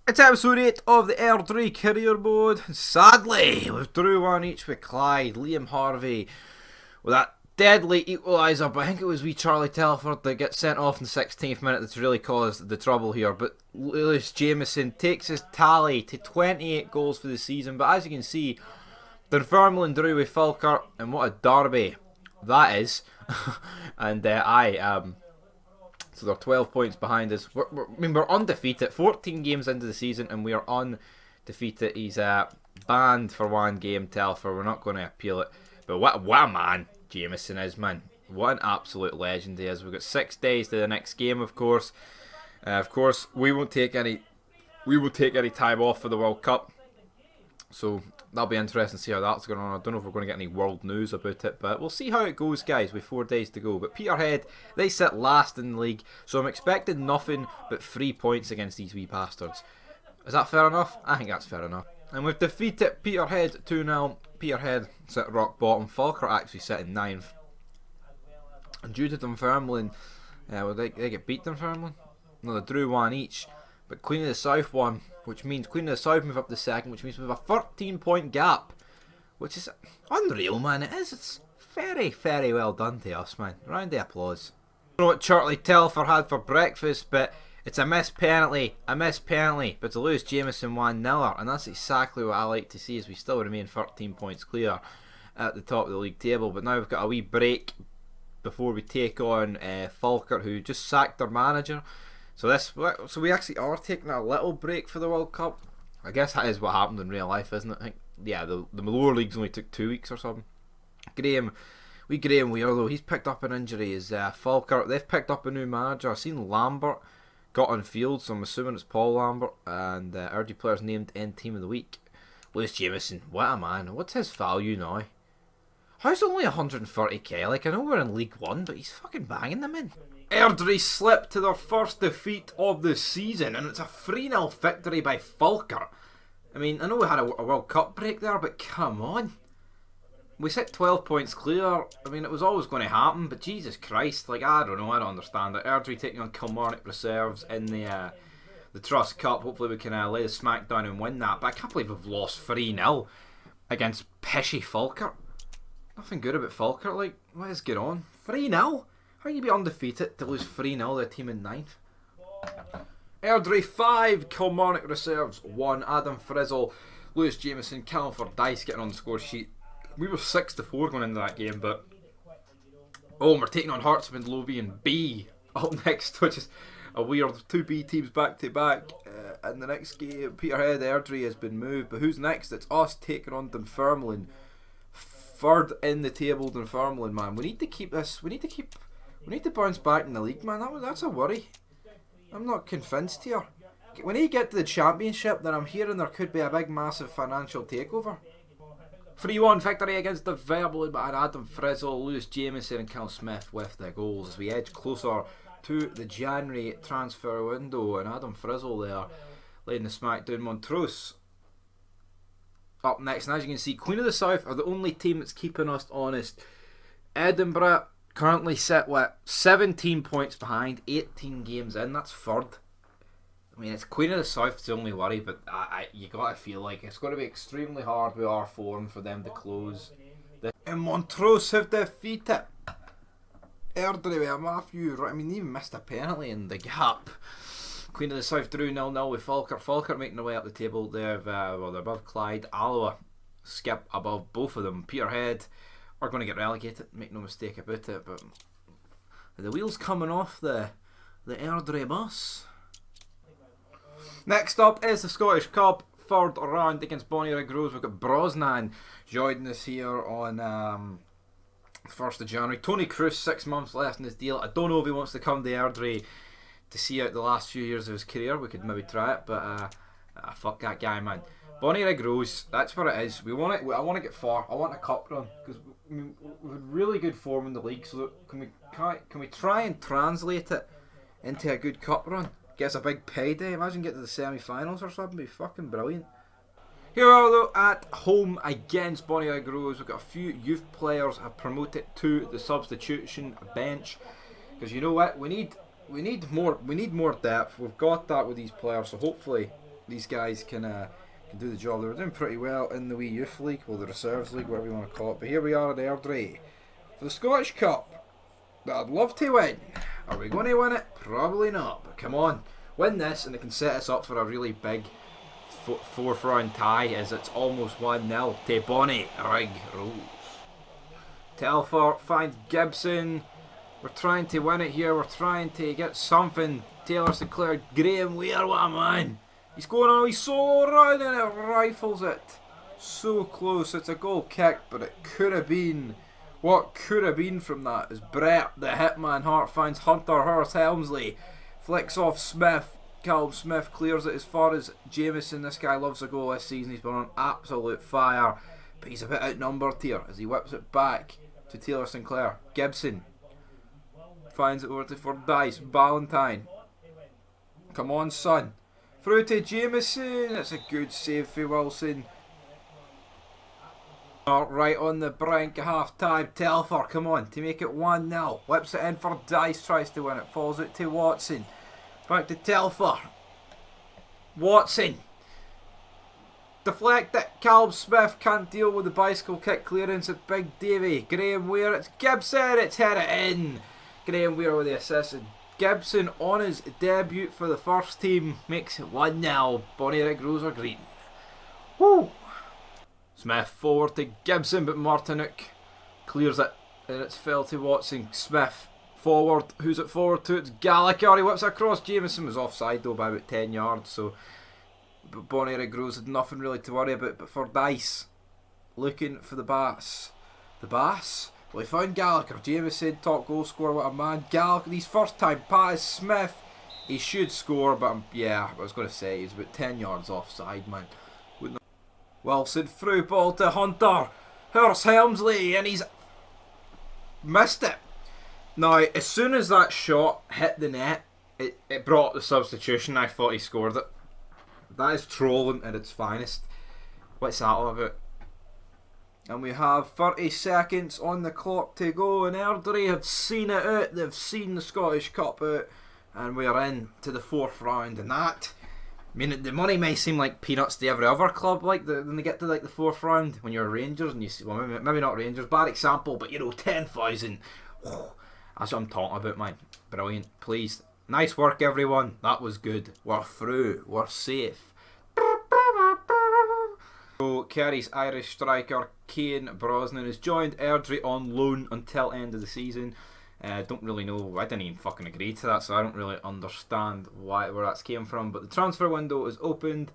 It's episode 8 of the Airdrie career mode. Sadly, we've drew one each with Clyde, Liam Harvey, with that deadly equaliser, but I think it was wee Charlie Telford that gets sent off in the 16th minute that's really caused the trouble here. But Lewis Jameson takes his tally to 28 goals for the season. But as you can see, Dunfermline drew with Falkirk, and what a derby that is. And so they're 12 points behind us. We're undefeated. 14 games into the season and we are undefeated. He's banned for one game, Telfer. We're not going to appeal it. But what a man Jameson is, man. What an absolute legend he is. We've got 6 days to the next game, of course. We won't take any time off for the World Cup. So that'll be interesting to see how that's going on. I don't know if we're going to get any world news about it, but we'll see how it goes, guys, with 4 days to go. But Peterhead, they sit last in the league, so I'm expecting nothing but 3 points against these wee bastards. Is that fair enough? I think that's fair enough. And we've defeated Peterhead 2-0. Peterhead sit rock bottom. Falkirk actually sit in 9th. And due to Dunfermline, they get beat Dunfermline? No, they drew one each. But Queen of the South won, which means Queen of the South move up to second, which means we have a 13-point gap, which is unreal, man. It is. It's very, very well done to us, man. Round of applause. I don't know what Charlie Telfer had for breakfast, but it's a missed penalty. But to lose Jameson 1-0, and that's exactly what I like to see, as we still remain 13 points clear at the top of the league table. But now we've got a wee break before we take on Falkirk, who just sacked their manager. So we actually are taking a little break for the World Cup. I guess that is what happened in real life, isn't it? I think, yeah, the lower leagues only took 2 weeks or something. Graham Weir, though, he's picked up an injury. Is Falkirk, they've picked up a new manager. I've seen Lambert got on field, so I'm assuming it's Paul Lambert. And Airdrie players named end team of the week. Lewis Jameson, what a man. What's his value now? How's it only 130k? Like, I know we're in League 1, but he's fucking banging them in. Airdrie slipped to their first defeat of the season, and it's a 3-0 victory by Falkirk. I mean, I know we had a World Cup break there, but come on. We sit 12 points clear. I mean, it was always going to happen, but Jesus Christ, like, I don't know, I don't understand it. Airdrie taking on Kilmarnock reserves in the Trust Cup. Hopefully we can lay the smack down and win that, but I can't believe we've lost 3-0 against pishy Falkirk. Nothing good about Falkirk, like, what is going on? 3-0? How can you be undefeated to lose 3-0 to a team in 9th? Airdrie 5, Kilmarnock reserves 1. Adam Frizzle, Lewis Jameson, Callum Fordyce getting on the score sheet. We were 6-4 going into that game, but we're taking on Hearts of Midlothian B up next, which is a weird 2 B teams back to back. In the next game, Peterhead Airdrie has been moved, but who's next? It's us taking on Dunfermline. 3rd in the table, Dunfermline, man. We need to keep this. We need to bounce back in the league, man. That's a worry. I'm not convinced here. When you get to the championship, then I'm hearing there could be a big, massive financial takeover. 3-1 victory against the Verbal by Adam Frizzle, Lewis Jameson and Cal Smith with the goals as we edge closer to the January transfer window. And Adam Frizzle there laying the smack down. Montrose up next. And as you can see, Queen of the South are the only team that's keeping us honest. Edinburgh currently sit with 17 points behind, 18 games in. That's 3rd. I mean, it's Queen of the South's the only worry, but you gotta feel like it's going to be extremely hard with our form for them to close. And Montrose have defeated Airdrie with a Matthew. I mean, they even missed a penalty in the gap. Queen of the South drew 0-0 with Falkirk. Falkirk making their way up the table. They're above Clyde. Alloa skip above both of them. Peterhead are going to get relegated, make no mistake about it, but the wheels coming off the Airdrie bus. Next up is the Scottish Cup, 3rd round against Bonnyrigg Rose. We've got Brosnan joining us here on 1st of January. Tony Cruz, 6 months left in his deal. I don't know if he wants to come to Airdrie to see out the last few years of his career. We could maybe try it, but fuck that guy, man. Bonnyrigg Rose, that's what it is. I want to get far. I want a cup run because we've had really good form in the league. So can we try and translate it into a good cup run? Get us a big payday. Imagine getting to the semi-finals or something. It'd be fucking brilliant. Here we are though at home against Bonnyrigg Rose. We've got a few youth players have promoted to the substitution bench because you know what we need more depth. We've got that with these players, so hopefully these guys can do the job. They were doing pretty well in the wee youth league, well the reserves league, whatever you want to call it. But here we are at Airdrie for the Scottish Cup that I'd love to win. Are we going to win it? Probably not. But come on, win this and it can set us up for a really big fourth round tie, as it's almost 1-0 to Bonnie Rig Rose. Telford finds Gibson. We're trying to win it here. We're trying to get something. Taylor Sinclair, Graham Weir, what a man. He's going on a wee solo run and it rifles it. So close. It's a goal kick, but it could have been. What could have been from that is Brett, the Hitman Hart, finds Hunter Hurst Helmsley. Flicks off Smith. Callum Smith clears it as far as Jameson. This guy loves a goal this season. He's been on absolute fire. But he's a bit outnumbered here as he whips it back to Taylor Sinclair. Gibson finds it over to Fordyce. Ballantyne. Come on, son. Through to Jameson. It's a good save for Wilson. Right on the brink of half time. Telfer, come on, to make it 1-0. Whips it in for Dice, tries to win it. Falls it to Watson. Back to Telfer. Watson. Deflect it. Callum Smith can't deal with the bicycle kick clearance at Big Davy. Graham Weir. It's Gibson. It's hit it in. Graham Weir with the assist. Gibson on his debut for the first team makes it 1-0. Bonnie Rig Rose are green. Woo! Smith forward to Gibson, but Martinook clears it and it's fell to Watson. Smith forward. Who's it forward to? It's Gallagher. He whips across. Jameson was offside though by about 10 yards, so but Bonnie Rig Rose had nothing really to worry about. But for Dice, looking for the Bass. The Bass? Well, he found Gallagher. Jameson, top goal scorer, what a man. Gallagher, his first time pass. Smith, he should score, but yeah, I was going to say he's about 10 yards offside, man. Wilson through ball to Hunter. Hurst Helmsley, and he's missed it. Now, as soon as that shot hit the net, it brought the substitution. I thought he scored it. That is trolling at its finest. What's that all about? And we have 30 seconds on the clock to go, and Airdrie have seen it out. They've seen the Scottish Cup out, and we are in to the fourth round. And that, I mean, the money may seem like peanuts to every other club, like when they get to like the fourth round. When you're Rangers and you see, well, maybe not Rangers, bad example, but you know, 10,000. That's what I'm talking about, man. Brilliant. Please, nice work, everyone. That was good. We're through. We're safe. So Kerry's Irish striker Kane Brosnan has joined Airdrie on loan until end of the season. Don't really know. I didn't even fucking agree to that, so I don't really understand where that's came from. But the transfer window is opened.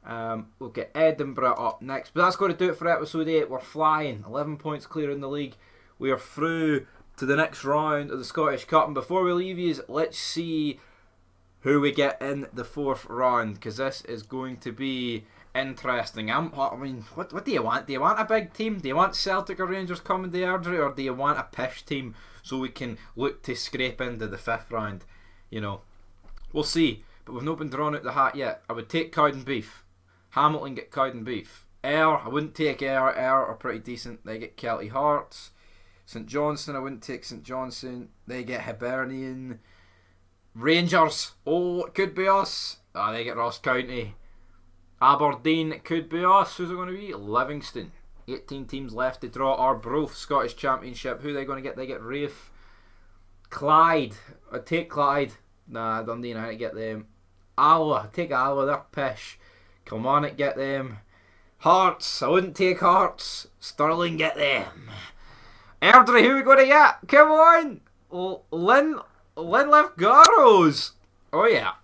We'll get Edinburgh up next, but that's going to do it for episode 8. We're flying. 11 points clear in the league. We are through to the next round of the Scottish Cup, and before we leave you, let's see who we get in the fourth round, because this is going to be interesting. I mean, what do you want? Do you want a big team? Do you want Celtic or Rangers coming to Airdrie, or do you want a pish team so we can look to scrape into the fifth round? You know, we'll see. But we've not been drawn out the hat yet. I would take Cowdenbeath. Hamilton get Cowdenbeath. Ayr, I wouldn't take Ayr. Ayr are pretty decent. They get Kelty Hearts. St Johnstone, I wouldn't take St Johnstone. They get Hibernian. Rangers, oh, it could be us. They get Ross County. Aberdeen, it could be us. Who's it going to be? Livingston. 18 teams left to draw. Arbroath, Scottish Championship. Who are they going to get? They get Rafe. Clyde. I'd take Clyde. Nah, Dundee United get them. Alloa. I'd take Alloa. They're pish. Kilmarnock get them. Hearts. I wouldn't take Hearts. Stirling get them. Airdrie, who are we going to get? Come on. Linlith Garros. Oh yeah.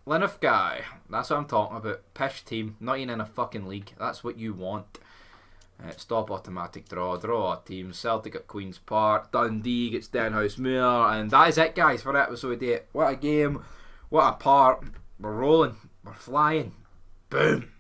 Linlith Guy. That's what I'm talking about. Pish team. Not even in a fucking league. That's what you want. Stop automatic draw. Draw a team. Celtic at Queen's Park. Dundee gets Denhouse Moor. And that is it, guys, for episode 8. What a game. What a part. We're rolling. We're flying. Boom.